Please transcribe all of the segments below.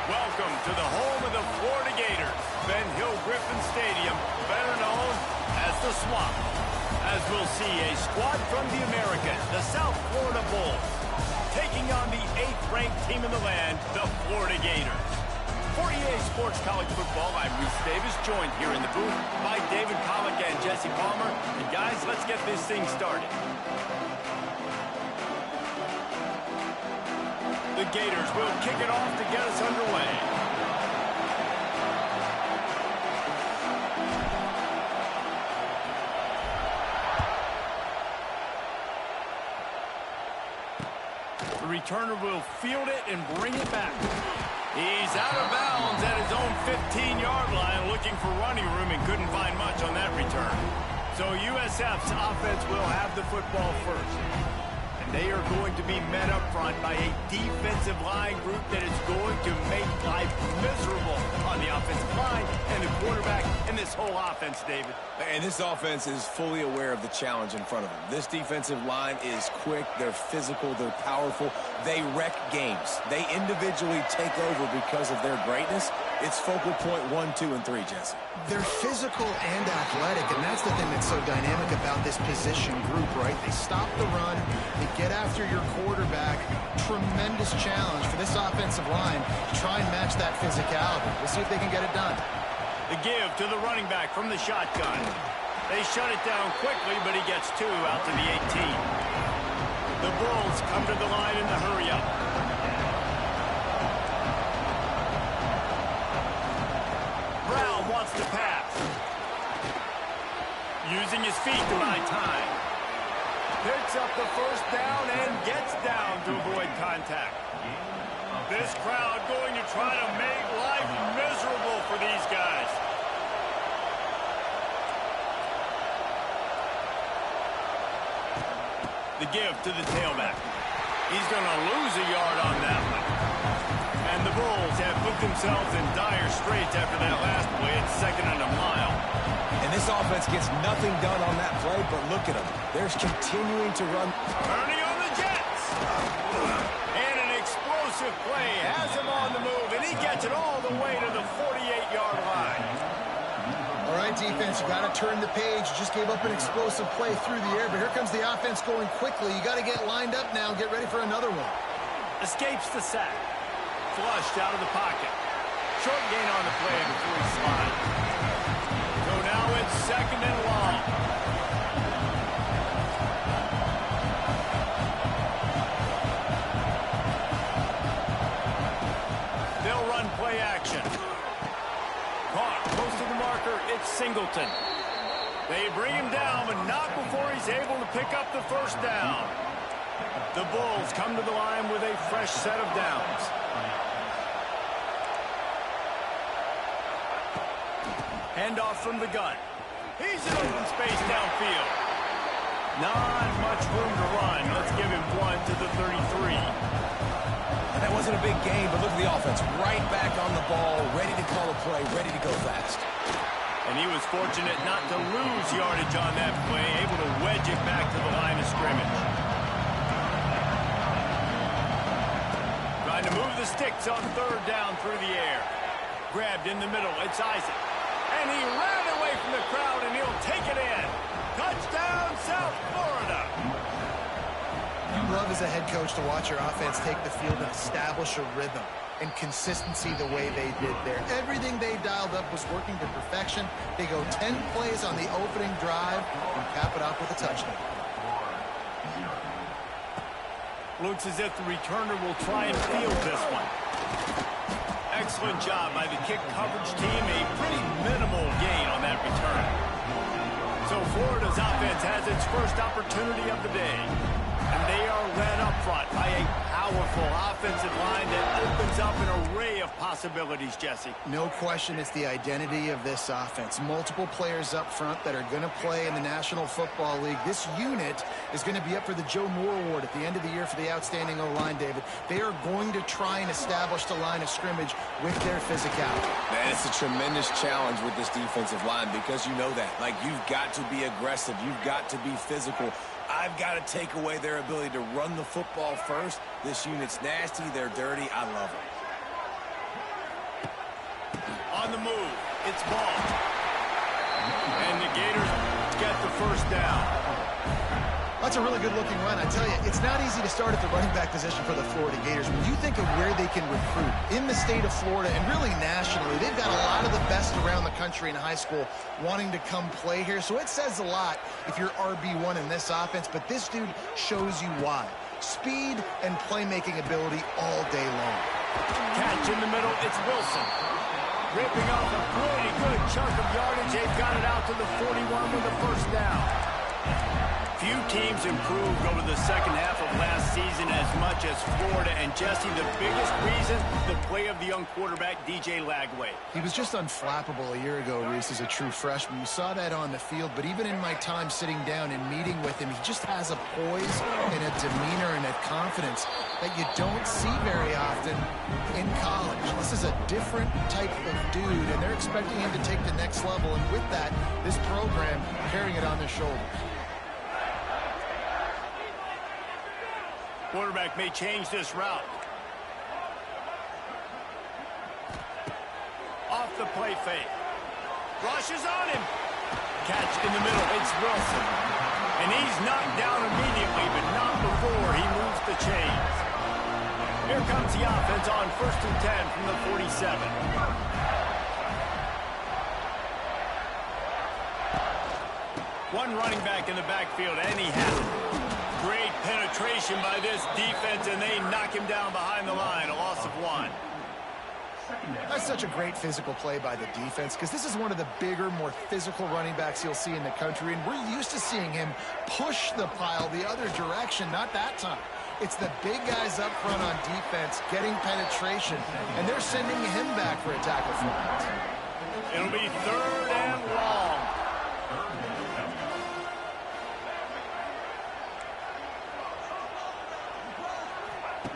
Welcome to the home of the Florida Gators, Ben Hill Griffin Stadium, better known as the Swamp. As we'll see a squad from the Americas, the South Florida Bulls, taking on the 8th-ranked team in the land, the Florida Gators. For EA Sports College Football, I'm Reese Davis, joined here in the booth by David Pollack and Jesse Palmer. And guys, let's get this thing started. The Gators will kick it off to get us underway. The returner will field it and bring it back. He's out of bounds at his own 15-yard line, looking for running room and couldn't find much on that return. So USF's offense will have the football first. And they are going to be met up front by a defensive line group that is going to make life miserable on the offensive line and the quarterback and this whole offense, David. And this offense is fully aware of the challenge in front of them. This defensive line is quick, they're physical, they're powerful. They wreck games. They individually take over because of their greatness. It's focal point 1, 2, and 3, Jesse. They're physical and athletic, and that's the thing that's so dynamic about this position group, right? They stop the run, they get after your quarterback. Tremendous challenge for this offensive line to try and match that physicality. We'll see if they can get it done. The give to the running back from the shotgun. They shut it down quickly, but he gets 2 out to the 18. The Bulls come to the line in the hurry-up. Brown wants to pass. Using his feet to buy time. Picks up the first down and gets down to avoid contact. This crowd going to try to make life miserable for these guys. The give to the tailback. He's going to lose a yard on that one. And the Bulls have put themselves in dire straits after that last play. It's 2nd and a mile. And this offense gets nothing done on that play, but look at them. They're continuing to run. Turning on the Jets. And an explosive play has him on the move, and he gets it all the way to the 48-yard line. All right, defense, you got to turn the page. You just gave up an explosive play through the air, but here comes the offense going quickly. You got to get lined up now and get ready for another one. Escapes the sack. Flushed out of the pocket. Short gain on the play before he slides. So now it's 2nd and long. They'll run play action. Caught close to the marker. It's Singleton. They bring him down, but not before he's able to pick up the first down. The Bulls come to the line with a fresh set of downs. Handoff from the gun. He's in open space downfield. Not much room to run. Let's give him 1 to the 33. And that wasn't a big game, but look at the offense. Right back on the ball, ready to call a play, ready to go fast. And he was fortunate not to lose yardage on that play, able to wedge it back to the line of scrimmage. Trying to move the sticks on 3rd down through the air. Grabbed in the middle. It's Isaac. And he ran away from the crowd, and he'll take it in. Touchdown, South Florida. You love as a head coach to watch your offense take the field and establish a rhythm and consistency the way they did there. Everything they dialed up was working to perfection. They go 10 plays on the opening drive and cap it off with a touchdown. Looks as if the returner will try and field this one. Excellent job by the kick coverage team. A pretty minimal gain on that return. So Florida's offense has its first opportunity of the day. And they are led up front by a powerful offensive line that opens up an array of possibilities, Jesse. No question it's the identity of this offense. Multiple players up front that are going to play in the National Football League. This unit is going to be up for the Joe Moore Award at the end of the year for the outstanding O-line, David. They are going to try and establish the line of scrimmage with their physicality. Man, it's a tremendous challenge with this defensive line because you know that. Like, you've got to be aggressive. You've got to be physical. I've got to take away their ability to run the football first. This unit's nasty. They're dirty. I love them. on the move. It's ball. And the Gators get the first down. That's a really good-looking run. I tell you, it's not easy to start at the running back position for the Florida Gators. When you think of where they can recruit in the state of Florida and really nationally, they've got a lot of the best around the country in high school wanting to come play here. So it says a lot if you're RB1 in this offense, but this dude shows you why. Speed and playmaking ability all day long. Catch in the middle, it's Wilson. Ripping off a pretty good chunk of yardage. They've got it out to the 41 with the first down. Few teams improved over the second half of last season as much as Florida. And Jesse, the biggest reason, the play of the young quarterback, DJ Lagway. He was just unflappable a year ago, Reese, as a true freshman. You saw that on the field, but even in my time sitting down and meeting with him, he just has a poise and a demeanor and a confidence that you don't see very often in college. This is a different type of dude, and they're expecting him to take the next level. And with that, this program carrying it on their shoulders. Quarterback may change this route. Off the play fake. Rushes on him. Catch in the middle. It's Wilson. And he's knocked down immediately, but not before he moves the chains. Here comes the offense on 1st and 10 from the 47. One running back in the backfield, and he has it. Great penetration by this defense, and they knock him down behind the line. A loss of 1. That's such a great physical play by the defense, because this is one of the bigger, more physical running backs you'll see in the country, and we're used to seeing him push the pile the other direction. Not that time. It's the big guys up front on defense getting penetration, and they're sending him back for a tackle for it. It'll be 3rd and long.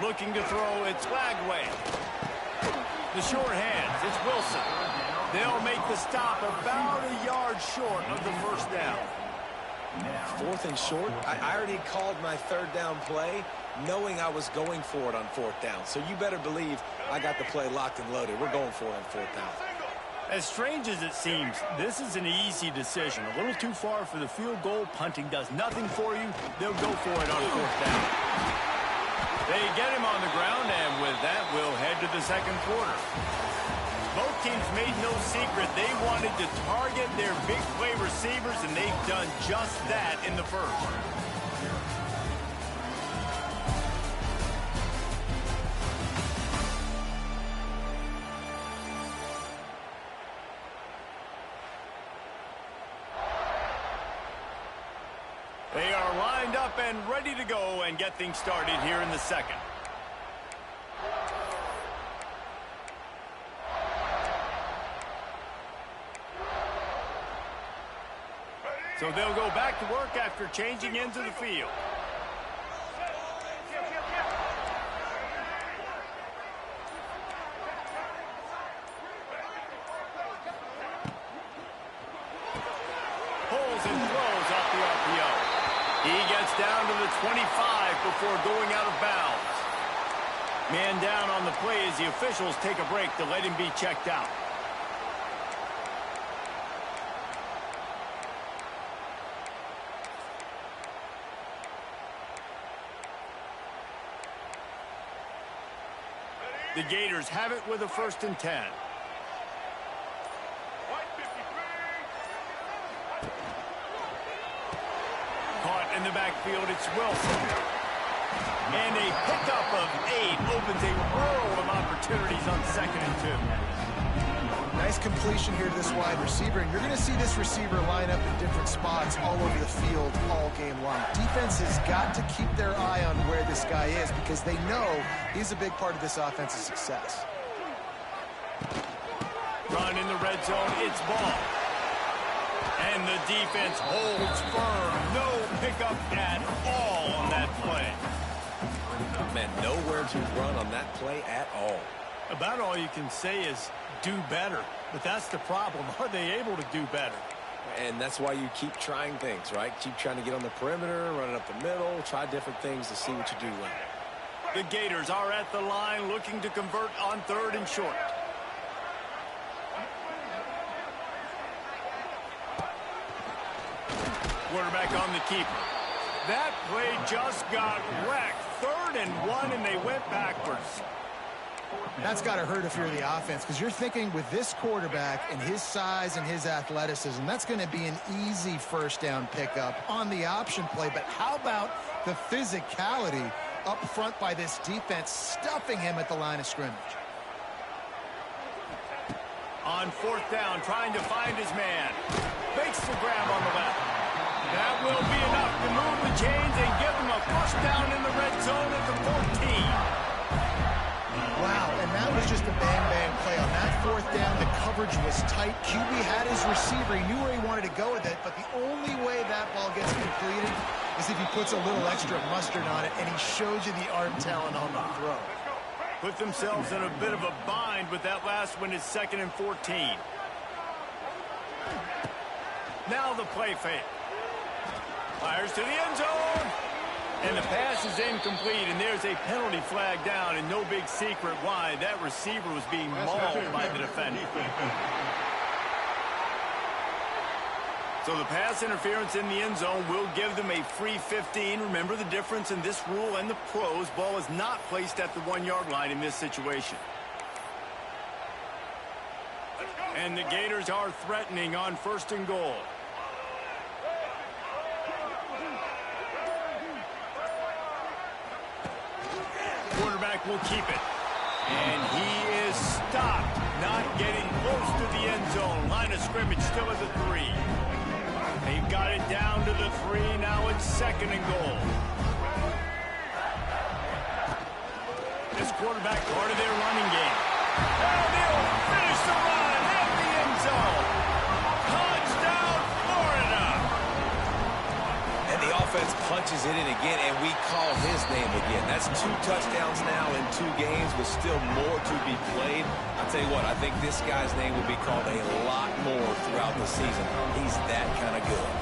Looking to throw, it's Lagway. The short hands, it's Wilson. They'll make the stop about a yard short of the first down. 4th and short. I already called my 3rd down play, knowing I was going for it on 4th down. So you better believe I got the play locked and loaded. We're going for it on 4th down. As strange as it seems, this is an easy decision. A little too far for the field goal. Punting does nothing for you. They'll go for it on 4th down. They get him on the ground, and with that, we'll head to the second quarter. Both teams made no secret they wanted to target their big play receivers, and they've done just that in the first. They are lined up and ready to go and get things started here in the second. So they'll go back to work after changing into the field. Pulls and throws off the RPO. He gets down to the 25 before going out of bounds. Man down on the play as the officials take a break to let him be checked out. The Gators have it with a 1st and 10. Caught in the backfield, it's Wilson. And a pickup of 8 opens a world of opportunities on 2nd and 2. Nice completion here to this wide receiver, and you're going to see this receiver line up in different spots all over the field all game long. Defense has got to keep their eye on where this guy is, because they know he's a big part of this offense's success. Run in the red zone, it's ball. And the defense holds firm. No pickup at all on that play. Man, nowhere to run on that play at all. About all you can say is do better. But that's the problem. Are they able to do better? And that's why you keep trying things, right? Keep trying to get on the perimeter, running up the middle, try different things to see what you do well. The Gators are at the line looking to convert on 3rd and short. Quarterback on the keeper. That play just got wrecked. 3rd and 1, and they went backwards. That's got to hurt if you're the offense, because you're thinking with this quarterback and his size and his athleticism, that's going to be an easy first down pickup on the option play. But how about the physicality up front by this defense, stuffing him at the line of scrimmage? On 4th down, trying to find his man. Makes the grab on the left. That will be enough to move the chains and give him a first down in the red zone at the 14. Wow, and that was just a bang-bang play. On that 4th down, the coverage was tight. QB had his receiver. He knew where he wanted to go with it, but the only way that ball gets completed is if he puts a little extra mustard on it, and he shows you the arm talent on the throw. Put themselves in a bit of a bind with that last one. Is 2nd and 14. Now the play fake. Fires to the end zone. And the pass is incomplete, and there's a penalty flag down, and no big secret why. That receiver was being mauled by the defender. So the pass interference in the end zone will give them a free 15. Remember the difference in this rule and the pros. Ball is not placed at the 1-yard line in this situation. And the Gators are threatening on 1st and goal. Quarterback will keep it. And he is stopped, not getting close to the end zone. Line of scrimmage still at the 3. They've got it down to the 3. Now it's 2nd and goal. This quarterback part of their running game. And they'll finish the run at the end zone. Touchdown, Florida. And the offense punches it in again, and we call his name again. That's 2 touchdowns now in 2 games, with still more to be played. I'll tell you what, I think this guy's name will be called a lot more throughout the season. He's that kind of good.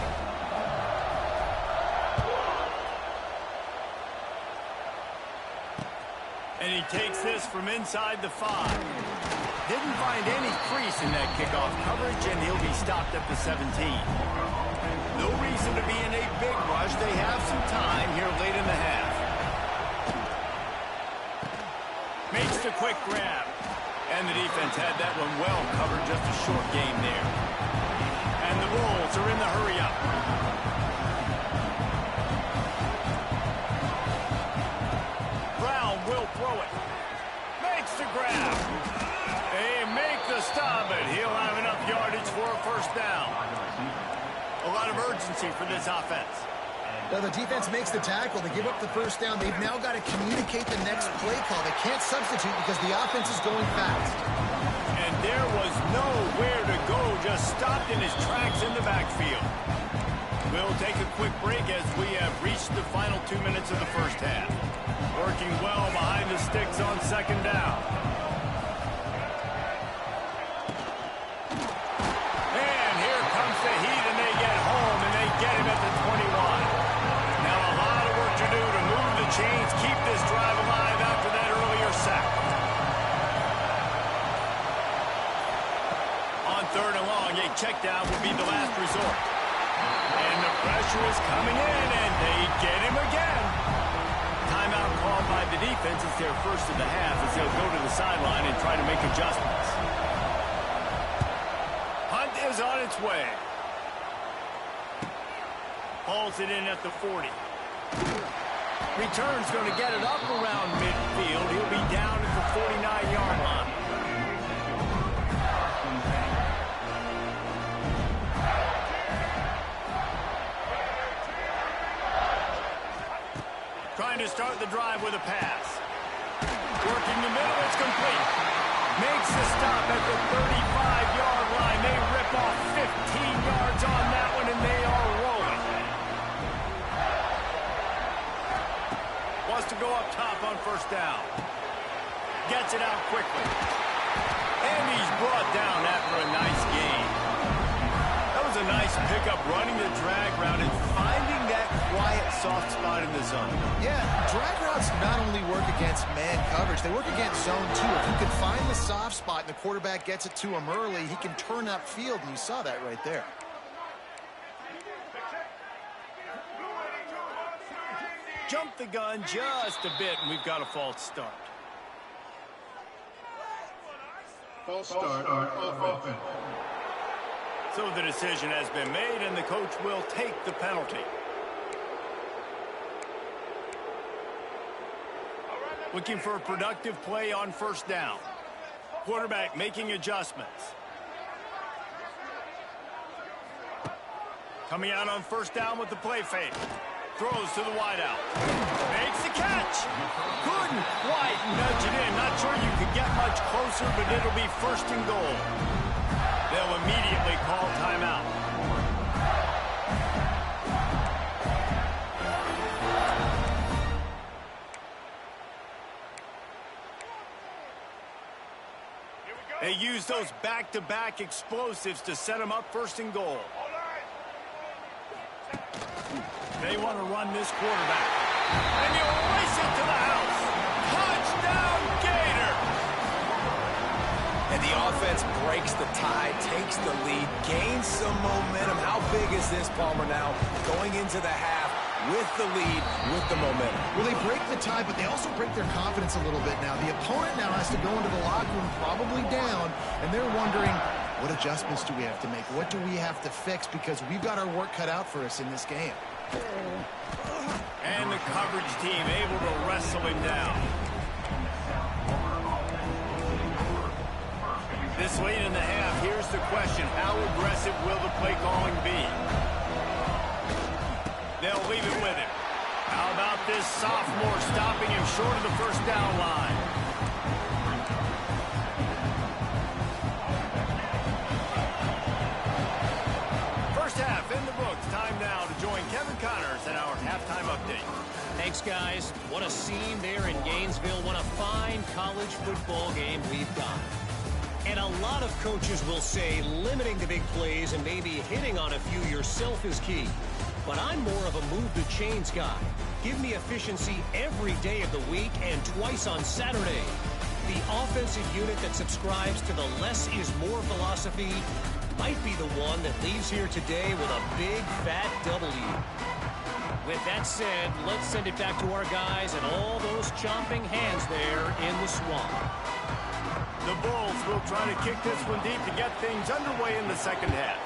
And he takes this from inside the 5. Didn't find any crease in that kickoff coverage, and he'll be stopped at the 17. No reason to be in a big rush. They have some time here late in the half. Makes the quick grab. And the defense had that one well covered. Just a short game there. And the Bulls are in the hurry-up. Brown will throw it. Makes the grab. They make the stop, but he'll have enough yardage for a first down. A lot of urgency for this offense. Well, the defense makes the tackle. They give up the first down. They've now got to communicate the next play call. They can't substitute because the offense is going fast. And there was nowhere to go. Just stopped in his tracks in the backfield. We'll take a quick break as we have reached the final 2 minutes of the first half. Working well behind the sticks on 2nd down. And here comes the heat, and they get home, and they get him at the 21. Now a lot of work to do to move the chains, keep this drive alive after that earlier sack. On 3rd and long, a check down will be the last resort. And the pressure is coming in, and they get him again. Timeout called by the defense. It's their first of the half as they'll go to the sideline and try to make adjustments. Hunt is on its way. Hauls it in at the 40. Return's going to get it up around midfield. He'll be down at the 49-yard line. Trying to start the drive with a pass. Working the middle, it's complete. Makes the stop at the 35-yard line. They rip off 15 yards on that one, and they are rolling. Wants to go up top on first down. Gets it out quickly. And he's brought down after a nice gain. That was a nice pickup, running the drag route and finding that quiet, soft spot in the zone. Yeah, drag routes not only work against man coverage, they work against zone too. If you can find the soft spot and the quarterback gets it to him early, he can turn upfield, and you saw that right there. Jumped the gun just a bit, and we've got a false start. False start on offense. So the decision has been made, and the coach will take the penalty. Looking for a productive play on first down. Quarterback making adjustments. Coming out on first down with the play fake. Throws to the wideout. Makes the catch. Couldn't quite nudge it in. Not sure you could get much closer, but it'll be first and goal. They'll immediately call timeout. They use those back-to-back explosives to set them up first and goal. They want to run this quarterback. And he'll race it to the house. Touchdown, Gator! And the offense breaks the tie, takes the lead, gains some momentum. How big is this, Palmer, now? Going into the half with the lead, with the momentum. Well, they break the tie, but they also break their confidence a little bit now. The opponent now has to go into the locker room probably down, and they're wondering, what adjustments do we have to make? What do we have to fix? Because we've got our work cut out for us in this game. And the coverage team able to wrestle him down. This late in the half, here's the question. How aggressive will the play calling be? They'll leave it with him. How about this sophomore stopping him short of the first down line? First half in the books. Time now to join Kevin Connors in our halftime update. Thanks, guys. What a scene there in Gainesville. What a fine college football game we've got. And a lot of coaches will say limiting the big plays and maybe hitting on a few yourself is key. But I'm more of a move the chains guy. Give me efficiency every day of the week and twice on Saturday. The offensive unit that subscribes to the less is more philosophy might be the one that leaves here today with a big fat W. With that said, let's send it back to our guys and all those chomping hands there in the swamp. The Bulls will try to kick this one deep to get things underway in the second half.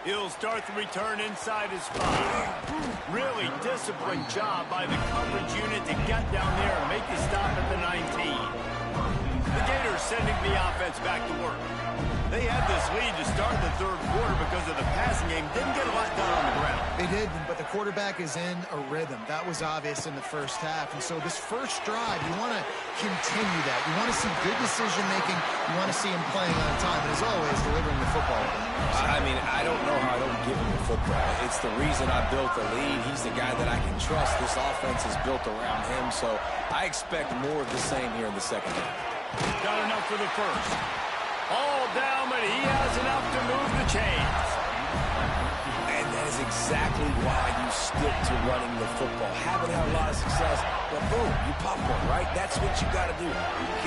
He'll start the return inside his 5. Really disciplined job by the coverage unit to get down there and make the stop at the 19. The Gators sending the offense back to work. They had this lead to start the third quarter because of the passing game. Didn't get a lot done on the ground. They did, but the quarterback is in a rhythm. That was obvious in the first half. And so this first drive, you want to continue that. You want to see good decision-making. You want to see him playing on time. And as always, delivering the football. I mean, I don't know how I don't give him the football. It's the reason I built the lead. He's the guy that I can trust. This offense is built around him. So I expect more of the same here in the second half. Got enough for the first. All down, but he has enough to move the chains. And that is exactly why you stick to running the football. Haven't had a lot of success, but boom, you pop one, right? That's what you got to do. You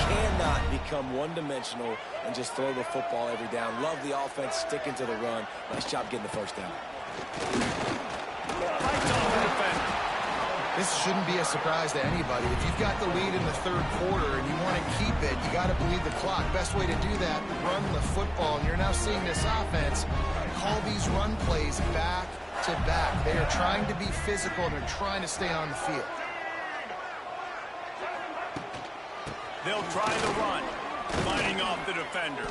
cannot become one-dimensional and just throw the football every down. Love the offense, sticking to the run. Nice job getting the first down. Fights off the defender. This shouldn't be a surprise to anybody. If you've got the lead in the third quarter and you want to keep it, you got to bleed the clock. Best way to do that, run the football. And you're now seeing this offense call these run plays back to back. They are trying to be physical and they're trying to stay on the field. They'll try the run, fighting off the defender.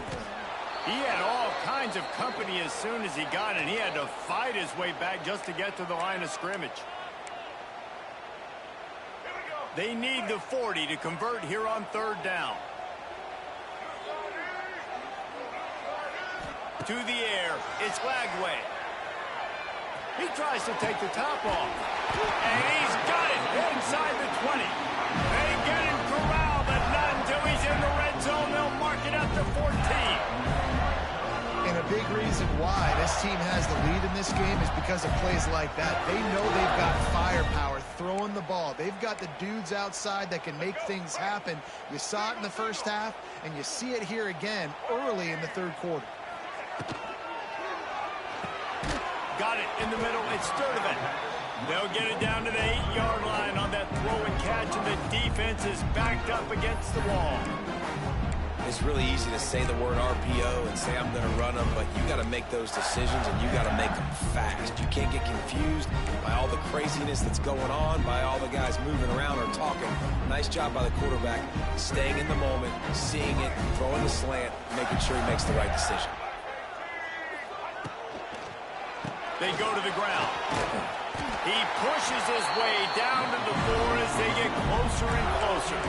He had all kinds of company as soon as he got it. He had to fight his way back just to get to the line of scrimmage. They need the 40 to convert here on third down. To the air, it's Lagway. He tries to take the top off. And he's got it inside the 20. They get him corralled, but not until he's in the red zone. They'll mark it up to 14. And a big reason why this team has the lead in this game is because of plays like that. They know they've got firepower throwing the ball. They've got the dudes outside that can make things happen. You saw it in the first half, and you see it here again early in the third quarter. got it in the middle. It's Sturdivant. They'll get it down to the 8-yard line on that throw and catch, and the defense is backed up against the wall. It's really easy to say the word RPO and say I'm going to run them, but you got to make those decisions, and you got to make them fast. You can't get confused by all the craziness that's going on, by all the guys moving around or talking. Nice job by the quarterback, staying in the moment, seeing it, throwing the slant, making sure he makes the right decision. They go to the ground. He pushes his way down to the floor as they get closer and closer.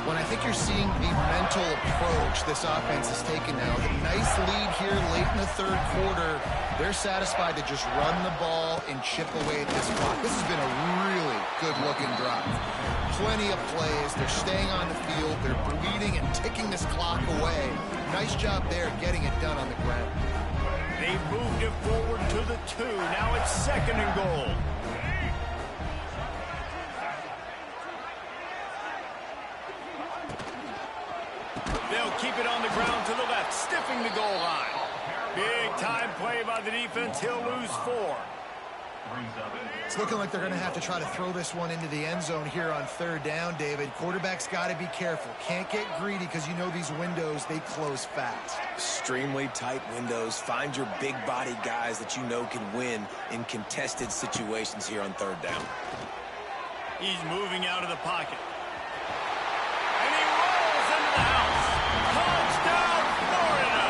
When I think you're seeing the mental approach this offense has taken now, the nice lead here late in the third quarter, they're satisfied to just run the ball and chip away at this clock. This has been a really good-looking drive. Plenty of plays. They're staying on the field. They're bleeding and ticking this clock away. Nice job there getting it done on the ground. They moved it forward to the 2. Now it's 2nd and goal. They'll keep it on the ground to the left, stiffing the goal line. Big time play by the defense. He'll lose 4. It's looking like they're going to have to try to throw this one into the end zone here on 3rd down, David. Quarterback's got to be careful. Can't get greedy because you know these windows, they close fast. Extremely tight windows. Find your big body guys that you know can win in contested situations here on 3rd down. He's moving out of the pocket. And he rolls into the house. Touchdown, Florida!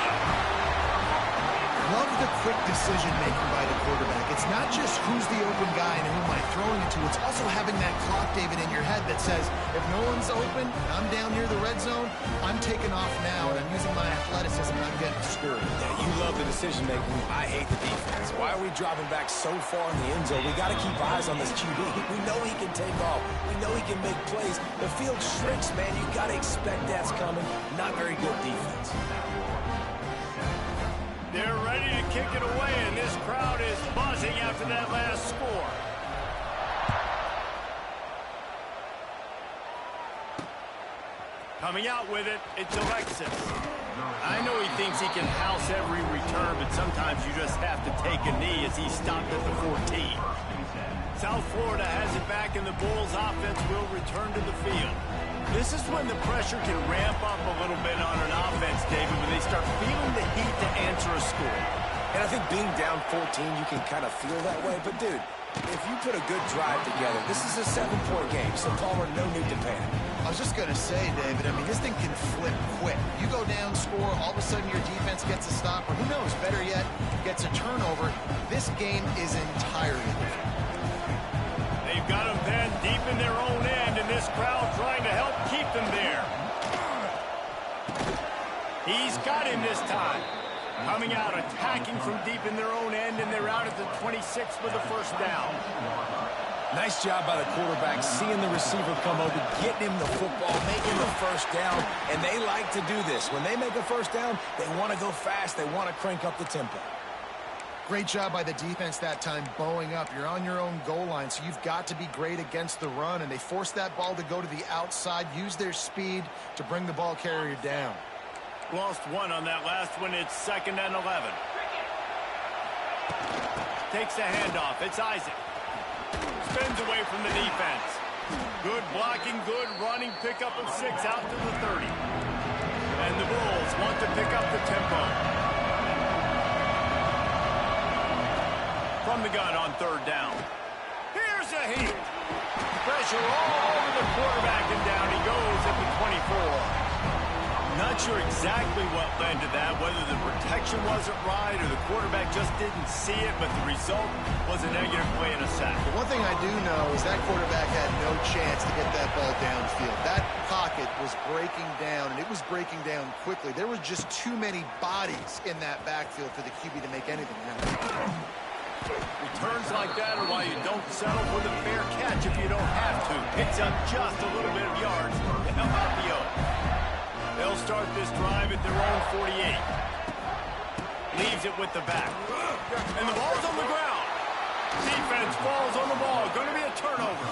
Love the quick decision-making by the quarterback. It's not just who's the open guy and who am I throwing it to. It's also having that clock, David, in your head that says, if no one's open and I'm down near the red zone, I'm taking off now, and I'm using my athleticism, and I'm getting screwed. Yeah, you love the decision-making. I hate the defense. Why are we dropping back so far in the end zone? We got to keep eyes on this QB. We know he can take off. We know he can make plays. The field shrinks, man. You got to expect that's coming. Not very good defense. They're ready to kick it away, and this crowd is buzzing after that last score. Coming out with it, it's Alexis. I know he thinks he can house every return, but sometimes you just have to take a knee as he stopped at the 14. South Florida has it back, and the Bulls offense will return to the field. This is when the pressure can ramp up a little bit on an offense, David, when they start feeling the heat to answer a score. And I think being down 14, you can kind of feel that way. But, dude, if you put a good drive together, this is a 7-point game, so Palmer, no need to panic. I was just going to say, David, I mean, this thing can flip quick. You go down, score, all of a sudden your defense gets a stop, or who knows, better yet, gets a turnover. This game is entirely different. They've got them then deep in their own end, and this crowd trying to help keep them there. He's got him this time. Coming out, attacking from deep in their own end, and they're out at the 26 for the 1st down. Nice job by the quarterback, seeing the receiver come over, getting him the football, making the 1st down, and they like to do this. When they make a 1st down, they want to go fast. They want to crank up the tempo. Great job by the defense that time, bowing up. You're on your own goal line, so you've got to be great against the run, and they force that ball to go to the outside, use their speed to bring the ball carrier down. Lost 1 on that last one. It's 2nd and 11. Takes the handoff. It's Isaac. Spins away from the defense. Good blocking, good running, pickup of 6 out to the 30. And the Bulls want to pick up the tempo. From the gun on 3rd down. Here's a heat. Pressure all over the quarterback, and down he goes at the 24. Not sure exactly what led to that, whether the protection wasn't right or the quarterback just didn't see it, but the result was a negative play and a sack. The one thing I do know is that quarterback had no chance to get that ball downfield. That pocket was breaking down, and it was breaking down quickly. There were just too many bodies in that backfield for the QB to make anything happen. Returns like that are why you don't settle for the fair catch if you don't have to. Picks up just a little bit of yards to help out the O. They'll start this drive at their own 48. Leaves it with the back. And the ball's on the ground. Defense falls on the ball. Going to be a turnover.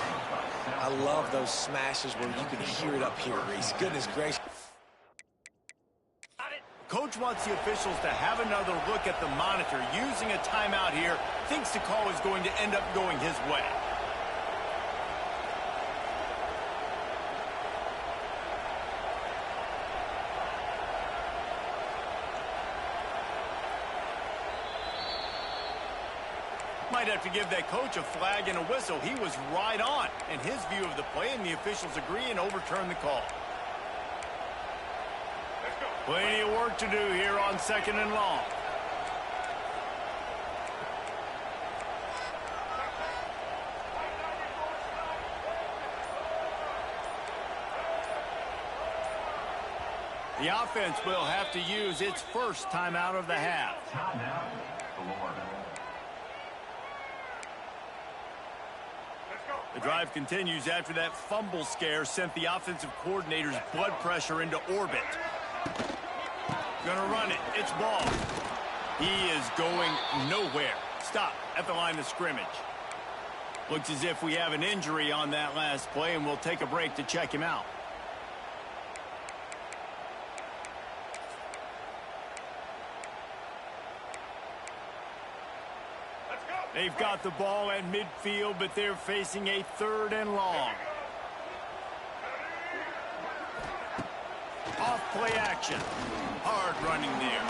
I love those smashes where you can hear it up here, Reese. Goodness gracious. coach wants the officials to have another look at the monitor. Using a timeout here, thinks the call is going to end up going his way. Might have to give that coach a flag and a whistle. He was right on in his view of the play, and the officials agree and overturn the call. Plenty of work to do here on 2nd and long. The offense will have to use its first timeout of the half. The drive continues after that fumble scare sent the offensive coordinator's blood pressure into orbit. Gonna run it. It's ball. He is going nowhere. Stop at the line of scrimmage. Looks as if we have an injury on that last play, and we'll take a break to check him out. They've got the ball at midfield, but they're facing a 3rd and long. Off play action. Hard running there.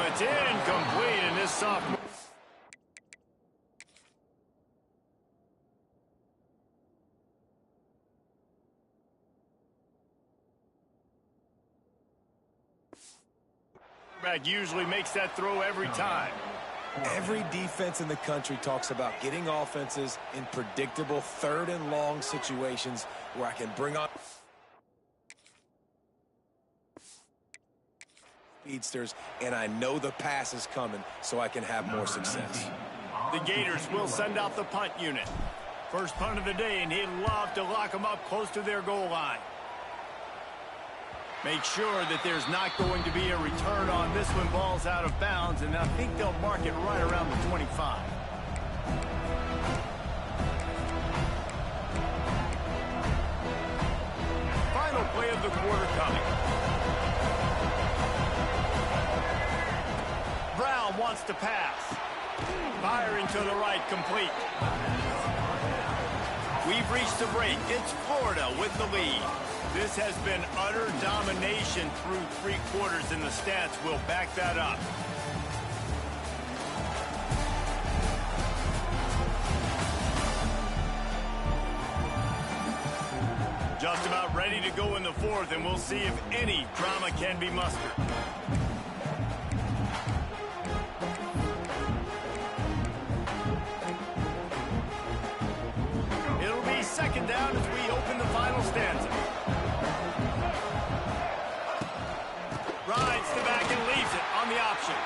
It's incomplete, and this sophomore. Back usually makes that throw every time. Every defense in the country talks about getting offenses in predictable 3rd and long situations where I can bring on speedsters, and I know the pass is coming, so I can have more success. The Gators will send out the punt unit. First punt of the day, and he'd love to lock them up close to their goal line. Make sure that there's not going to be a return on this when ball's out of bounds, and I think they'll mark it right around the 25. Final play of the quarter coming. Brown wants to pass. Firing to the right, complete. We've reached the break. It's Florida with the lead. This has been utter domination through 3 quarters, and the stats will back that up. Just about ready to go in the 4th, and we'll see if any drama can be mustered. It'll be 2nd down as we open the final stanza. Rides the back and leaves it on the option.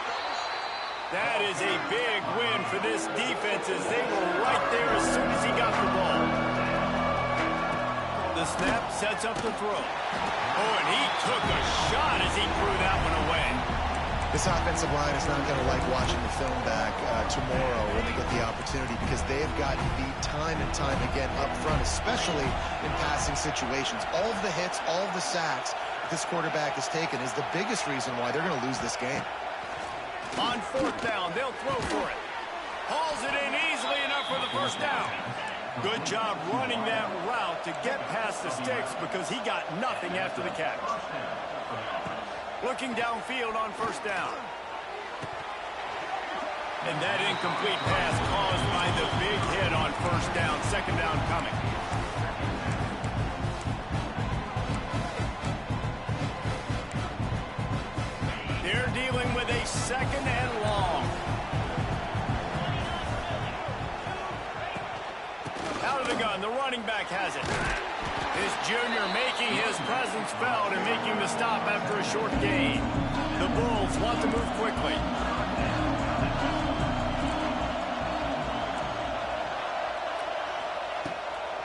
That is a big win for this defense, as they were right there as soon as he got the ball. The snap sets up the throw. Oh, and he took a shot as he threw that one away. This offensive line is not going to like watching the film back tomorrow when they get the opportunity, because they've gotten beat time and time again up front, especially in passing situations. All of the hits, all of the sacks that this quarterback has taken is the biggest reason why they're going to lose this game. On 4th down, they'll throw for it. Hauls it in easily enough for the first down. Good job running that route to get past the sticks, because he got nothing after the catch. Looking downfield on 1st down. And that incomplete pass caused by the big hit on 1st down. 2nd down coming. They're dealing with a 2nd and long. Out of the gun, the running back has it. This junior making his presence felt and making the stop after a short gain. The Bulls want to move quickly.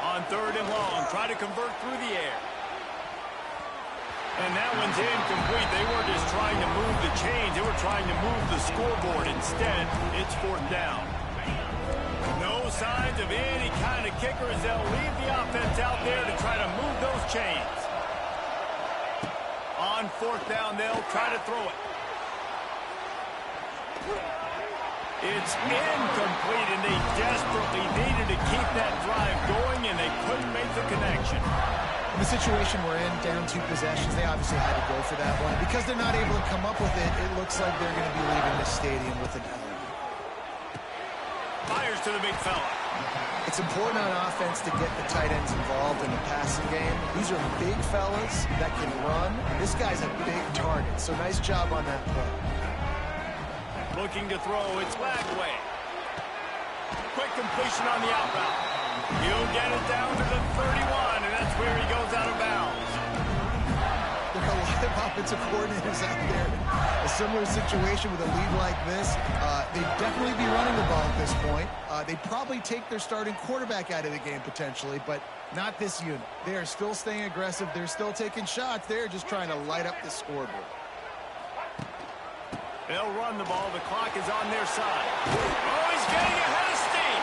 On 3rd and long, try to convert through the air. And that one's incomplete. They weren't just trying to move the chains, they were trying to move the scoreboard. Instead, it's 4th down. No signs of any kind of kicker as they'll leave the offense out there to try to move those chains. On On fourth down, they'll try to throw it. It's incomplete, and they desperately needed to keep that drive going, and they couldn't make the connection. In the situation we're in, down 2 possessions, they obviously had to go for that one. Because they're not able to come up with it, it looks like they're going to be leaving the stadium with an L. Fires to the big fella. It's important on offense to get the tight ends involved in the passing game. These are big fellas that can run. This guy's a big target, so nice job on that play. Looking to throw, it's Lagway. Quick completion on the out route. He'll get it down to the 31, and that's where he goes out of bounds. There are a lot of offensive coordinators out there. A similar situation with a lead like this. They'd definitely be running the ball at this point. They'd probably take their starting quarterback out of the game potentially, but not this unit. They are still staying aggressive. They're still taking shots. They're just trying to light up the scoreboard. They'll run the ball. The clock is on their side. Oh, he's getting ahead of steam.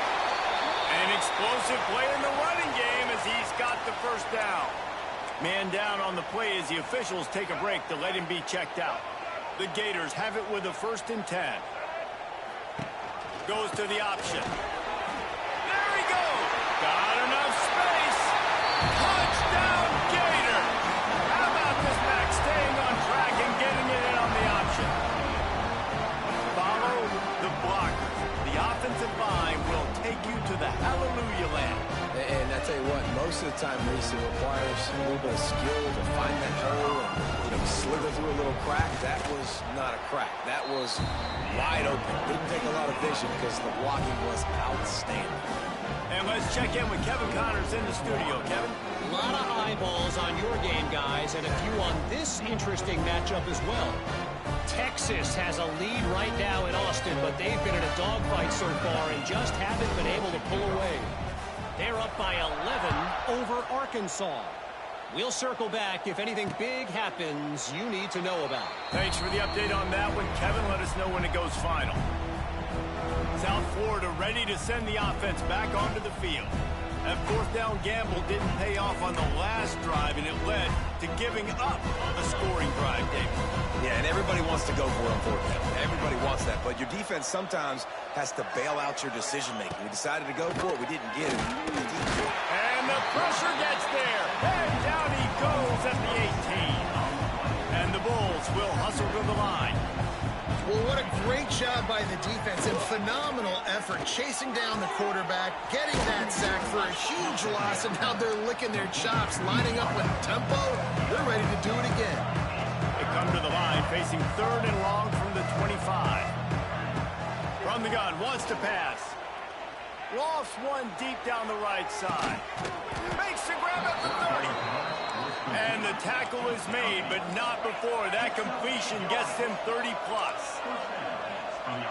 An explosive play in the running game as he's got the first down. Man down on the play as the officials take a break to let him be checked out. The Gators have it with a 1st and 10. Goes to the option. There he goes. Got enough space. Touchdown, Gator. How about this back staying on track and getting it in on the option? Follow the blockers. The offensive line will take you to the hallelujah land. And I tell you what, most of the time, Reese, it requires a little bit of skill to find that hole and slither through a little crack. That was not a crack. That was wide open. Didn't take a lot of vision because the blocking was outstanding. And let's check in with Kevin Connors in the studio. Kevin? A lot of eyeballs on your game, guys, and a few on this interesting matchup as well. Texas has a lead right now in Austin, but they've been in a dogfight so far and just haven't been able to pull away. They're up by 11 over Arkansas. We'll circle back if anything big happens you need to know about. Thanks for the update on that one, Kevin. Let us know when it goes final. South Florida ready to send the offense back onto the field. That 4th down gamble didn't pay off on the last drive, and it led to giving up a scoring drive, David. Yeah, and everybody wants to go for it on 4th down. Everybody wants that, but your defense sometimes has to bail out your decision-making. We decided to go for it. We didn't get it. And the pressure gets there. And down he goes at the 18. And the Bulls will hustle to the line. Well, what a great job by the defense and phenomenal effort chasing down the quarterback, getting that sack for a huge loss, and now they're licking their chops, lining up with tempo. They're ready to do it again. They come to the line facing 3rd and long from the 25. From the gun, wants to pass. Lofts one deep down the right side. Makes the grab at the 30. And the tackle is made, but not before that completion gets them 30-plus.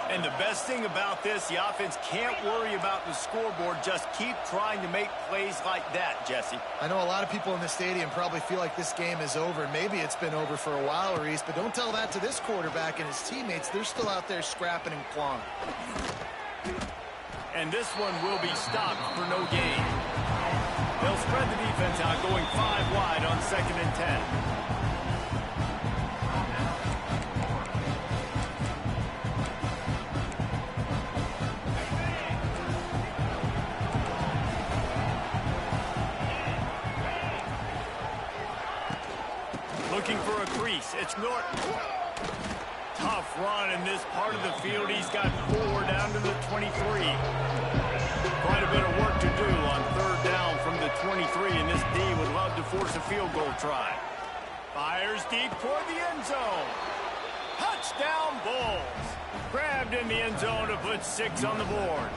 And the best thing about this, the offense can't worry about the scoreboard. Just keep trying to make plays like that, Jesse. I know a lot of people in the stadium probably feel like this game is over. Maybe it's been over for a while, Reese, but don't tell that to this quarterback and his teammates. They're still out there scrapping and clawing. And this one will be stopped for no gain. They'll spread the defense out, going 5 wide on 2nd and 10. Looking for a crease. It's Norton. Tough run in this part of the field. He's got 4 down to the 23. Quite a bit of work to do on 3rd down from the 23, and this D would love to force a field goal try. Fires deep toward the end zone. Touchdown, Bulls. Grabbed in the end zone to put 6 on the board.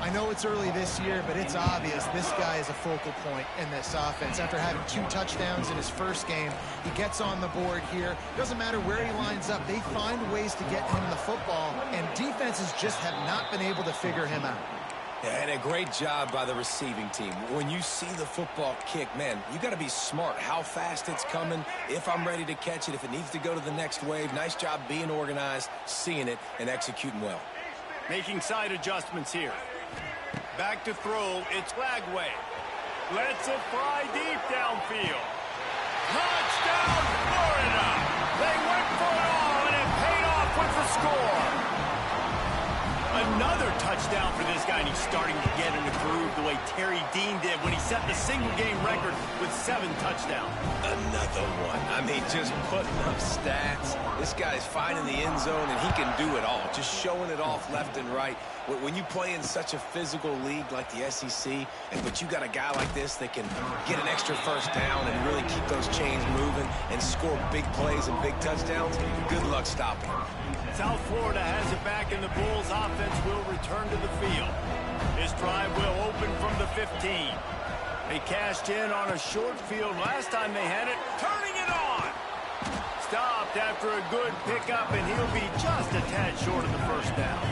I know it's early this year, but it's obvious this guy is a focal point in this offense. After having 2 touchdowns in his first game, he gets on the board here. Doesn't matter where he lines up, they find ways to get him the football, and defenses just have not been able to figure him out. Yeah, and a great job by the receiving team. When you see the football kick, man, you got to be smart how fast it's coming, if I'm ready to catch it, if it needs to go to the next wave. Nice job being organized, seeing it, and executing well. Making side adjustments here. Back to throw, it's Lagway. Lets it fly deep downfield. Touchdown, Florida! They went for it all, and it paid off with the score. Another touchdown for this guy, and he's starting to get in the groove the way Terry Dean did when he set the single-game record with 7 touchdowns. Another one. I mean, just putting up stats. This guy's finding the end zone, and he can do it all, just showing it off left and right. When you play in such a physical league like the SEC, but you got a guy like this that can get an extra first down and really keep those chains moving and score big plays and big touchdowns, good luck stopping him. South Florida has it back, and the Bulls offense will return to the field. This drive will open from the 15. They cashed in on a short field last time they had it, turning it on. Stopped after a good pickup, and he'll be just a tad short of the first down.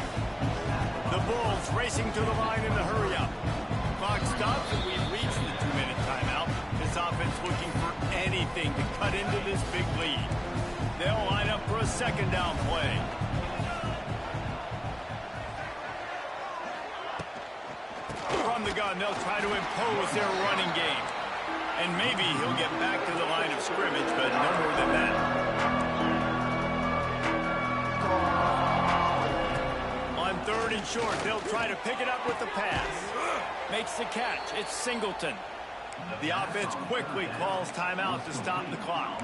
The Bulls racing to the line in the hurry-up. Clock stops, and we've reached the 2-minute timeout. This offense looking for anything to cut into this big lead. They'll line up for a second down play. From the gun, they'll try to impose their running game. And maybe he'll get back to the line of scrimmage, but no more than that. On 3rd and short, they'll try to pick it up with the pass. Makes the catch. It's Singleton. The offense quickly calls timeout to stop the clock.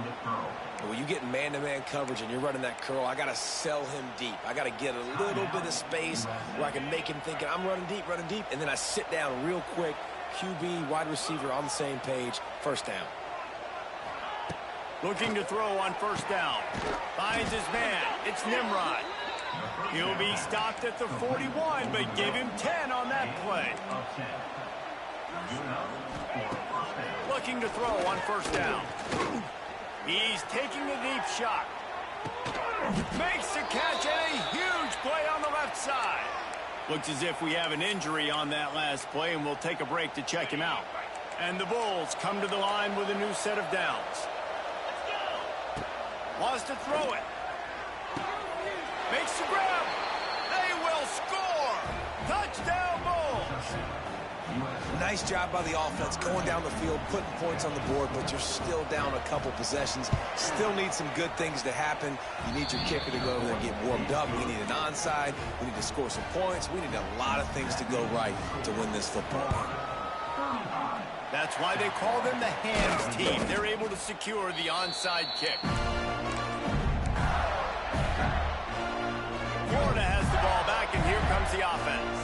When you get man-to-man coverage and you're running that curl, I got to sell him deep. I got to get a little bit of space where I can make him think I'm running deep, and then I sit down real quick. QB, wide receiver on the same page. First down. Looking to throw on first down. Finds his man. It's Nimrod. He'll be stopped at the 41, but give him 10 on that play. Looking to throw on first down. He's taking a deep shot. Makes the catch, and a huge play on the left side. Looks as if we have an injury on that last play, and we'll take a break to check him out. And the Bulls come to the line with a new set of downs. Wants to throw it. Makes the grab. They will score. Touchdown, Bulls. Nice job by the offense going down the field, putting points on the board, but you're still down a couple possessions. Still need some good things to happen. You need your kicker to go over there and get warmed up. We need an onside. We need to score some points. We need a lot of things to go right to win this football game. That's why they call them the hands team. They're able to secure the onside kick. Florida has the ball back, and here comes the offense.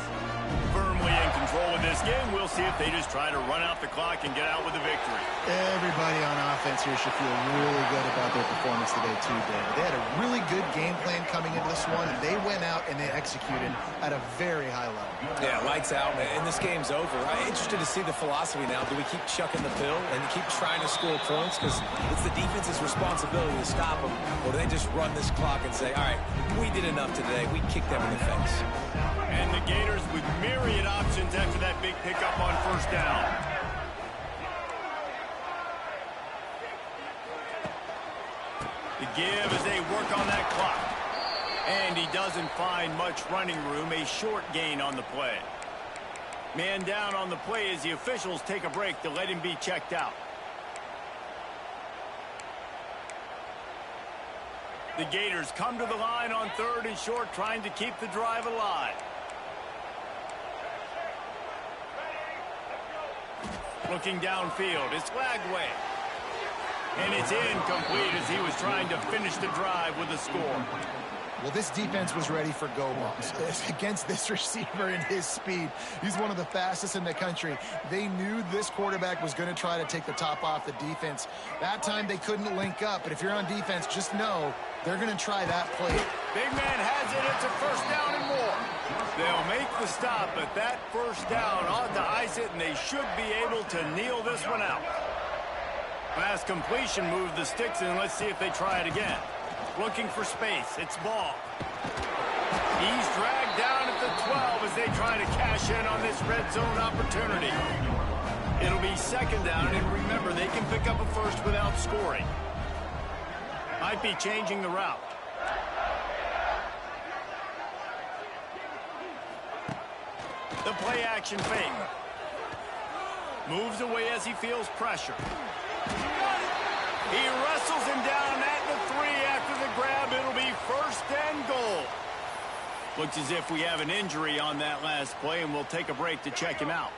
Firmly in control of this game. We'll see if they just try to run out the clock and get out with a victory. Everybody on offense here should feel really good about their performance today too, David. They had a really good game plan coming into this one, and they went out and they executed at a very high level. Yeah, lights out, and this game's over. I'm interested to see the philosophy now. Do we keep chucking the pill and keep trying to score points? Because it's the defense's responsibility to stop them. Or do they just run this clock and say, all right, we did enough today. We kicked them in the face. And the Gators with myriad options after that big pickup on first down. The give as they work on that clock. And he doesn't find much running room. A short gain on the play. Man down on the play as the officials take a break to let him be checked out. The Gators come to the line on 3rd and short, trying to keep the drive alive. Looking downfield, it's Lagway. And it's incomplete as he was trying to finish the drive with a score. Well, this defense was ready for go balls against this receiver and his speed. He's one of the fastest in the country. They knew this quarterback was going to try to take the top off the defense. That time they couldn't link up, but if you're on defense, just know they're going to try that play. Big man has it. It's a first down and more. They'll make the stop, but that first down ought to ice it, and they should be able to kneel this one out. Fast completion moved the sticks, and let's see if they try it again. Looking for space. It's Ball. He's dragged down at the 12 as they try to cash in on this red zone opportunity. It'll be second down, and remember, they can pick up a first without scoring. Might be changing the route. The play action fake. Moves away as he feels pressure. He wrestles him down at the 3 after the grab. It'll be 1st and goal. Looks as if we have an injury on that last play, and we'll take a break to check him out.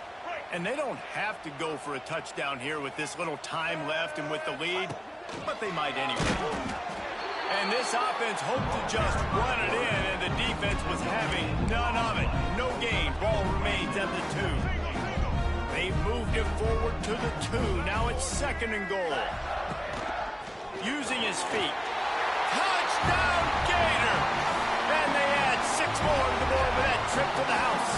And they don't have to go for a touchdown here with this little time left and with the lead, but they might anyway. And this offense hoped to just run it in, and the defense was having none of it. No gain. Ball remains at the 2. They've moved it forward to the 2. Now it's 2nd and goal. Using his feet. Touchdown, Gator! And they add 6 more to the board with that trip to the house.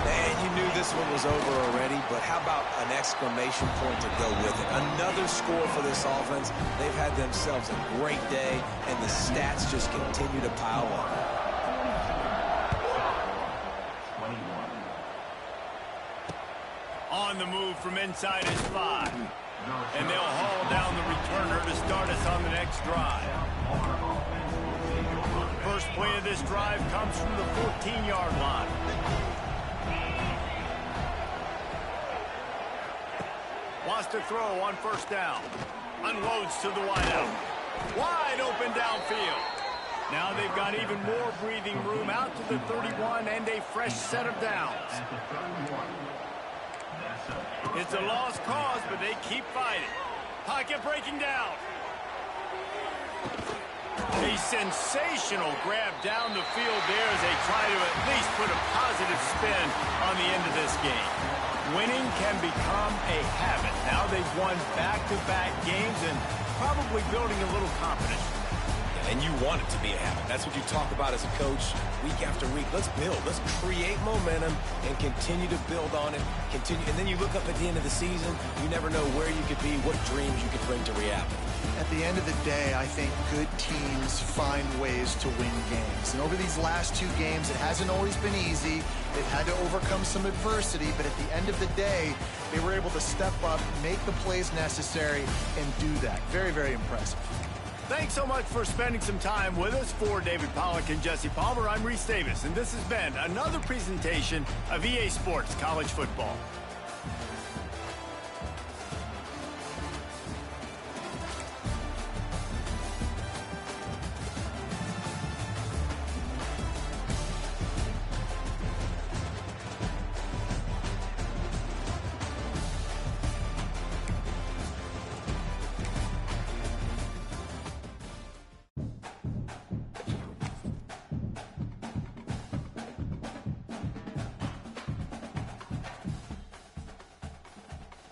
And you knew this one was over already, but how about an exclamation point to go with it? Another score for this offense. They've had themselves a great day, and the stats just continue to pile up. On the move from inside his 5. And they'll haul down the returner to start us on the next drive. First play of this drive comes from the 14-yard line. Wants to throw on 1st down. Unloads to the wideout. Wide open downfield. Now they've got even more breathing room out to the 31 and a fresh set of downs. It's a lost cause, but they keep fighting. Pocket breaking down. A sensational grab down the field there as they try to at least put a positive spin on the end of this game. Winning can become a habit. Now they've won back-to-back games and probably building a little confidence. And you want it to be a habit. That's what you talk about as a coach week after week. Let's build. Let's create momentum and continue to build on it. Continue, and then you look up at the end of the season, you never know where you could be, what dreams you could bring to reality. At the end of the day, I think good teams find ways to win games. And over these last 2 games, it hasn't always been easy. They've had to overcome some adversity, but at the end of the day, they were able to step up, make the plays necessary, and do that. Very, very impressive. Thanks so much for spending some time with us. For David Pollack and Jesse Palmer, I'm Reese Davis, and this has been another presentation of EA Sports College Football.